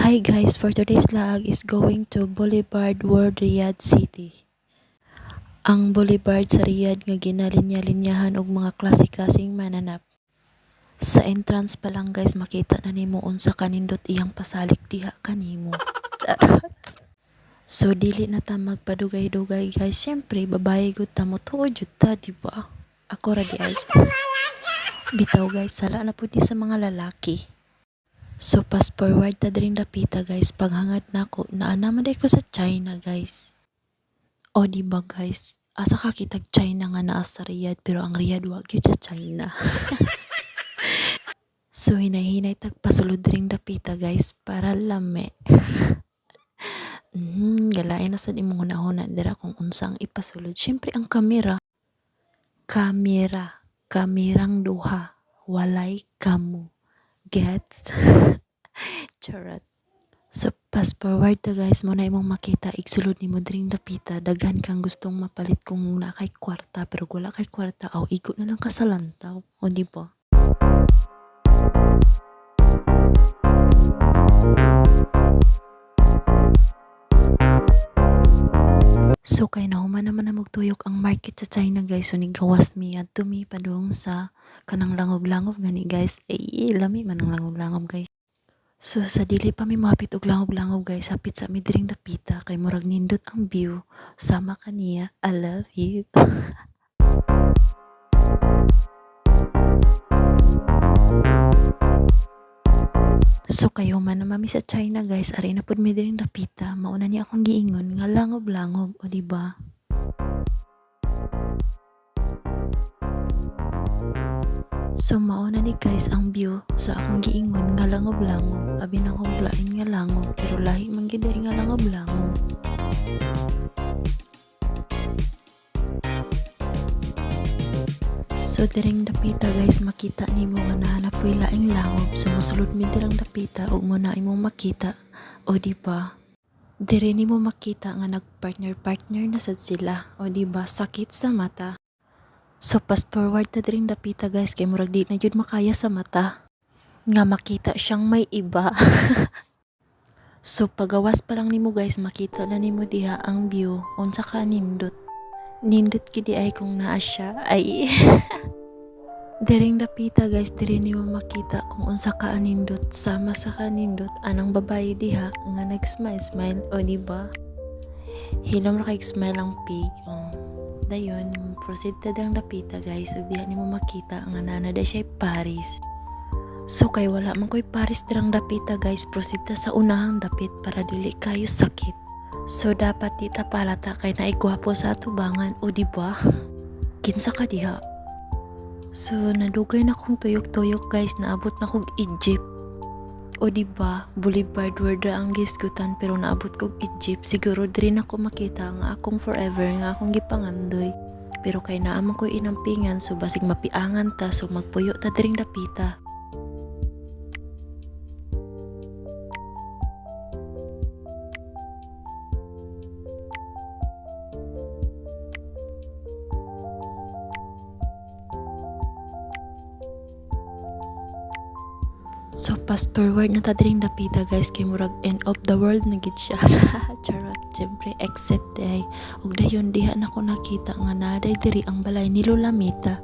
Hi guys, for today's vlog is going to Boulevard World Riyadh City. Ang Boulevard sa Riyadh nga ginalinya-linyahan og mga klase-klaseng mananap. Sa entrance pa lang guys, makita na nimo unsa kanindot iyang pasalik diha kanimo. So dili na ta magpadugay-dugay guys. Syempre babae gud ta mo tuod jud ta, di ba? Ako ra di ay. Bitaw guys, sala na pud ni sa mga lalaki. So fast forward ta dring dapita guys, paghangad nako naana man ko sa China guys. O di ba guys, asa ka kitag China nga naa sa Riyadh pero ang Riyadh wa gyud sa China. So hinay-hinay tag pasulod dring dapita guys para lame. Galain na sad imong hunahuna dira kung unsa ang ipasulod. Syempre ang kamerang duha, walay kamo. Gets? Charot. So fast forward ta guys, mo na imong makita igsulod nimo dring dapita, daghan kang gustong mapalit kung na kay kwarta pero wala kay kwarta aw igo na lang ka sa lantaw, o di ba? So kay nahuman naman na magtuyok ang market sa China guys, so nigawas mi adto mi padung sa kanang langob-langob gani guys. Lami man ang langob-langob guys. So sa dili pa mi mapit og langob-langob guys, hapit sa mi dring dapita kay murag nindot ang view sama kaniya. I love you. So kayo man na mami sa China guys, ari na pud mi dring dapita, mauna ni akong giingon nga langob-langob, o di ba? So mauna ni guys ang view sa akong giingon nga langob-langob, abi nang kong lain nga langob pero lahi man gid nga langob-langob. So direng dapita guys, makita nimo nga nahanap ko'y laing langob, so mosulod mi direng dapita ug mo na imong makita, o di ba? Dire nimo makita nga nagpartner na sad sila, o di ba? Sakit sa mata. So fast forward ta dring dapita guys, kay murag di na jud makaya sa mata nga makita siyang may iba. So pagawas pa lang nimo guys, makita na nimo diha ang view unsa ka nindot gid ay kung naa siya ay. Diring dapita guys, diri nimo makita kung unsa ka anindot sama sa kanindot anang babae diha nga nag-smile, o di ba? Hilom ra kay smile ang pig. Dayon, proceed ta dirang dapita guys, ug diha nimo makita nga nana da siya Paris. So kay wala man ko'y Paris dirang dapita guys, proceed ta sa unahang dapit para dili kayo sakit. So dapat di ta palata kay naay gwapo sa atubangan, o di ba? Kinsa ka diha? So nadugay na kong tuyok-tuyok guys, naabot na kog Egypt. O di ba, Boulevard World ang gisgutan pero naabot kog Egypt. Siguro diri na ko makita nga akong forever nga akong gipangandoy. Pero kay naamang ko inampingan, so basig mapiangan ta, so magpuyo ta diring dapita. So fast forward na ta diring dapita guys, kay murag end of the world na gid siya. Charot, syempre exit day. Ug dayon diha na ko nakita nga naday diri ang balay ni Lola Mita.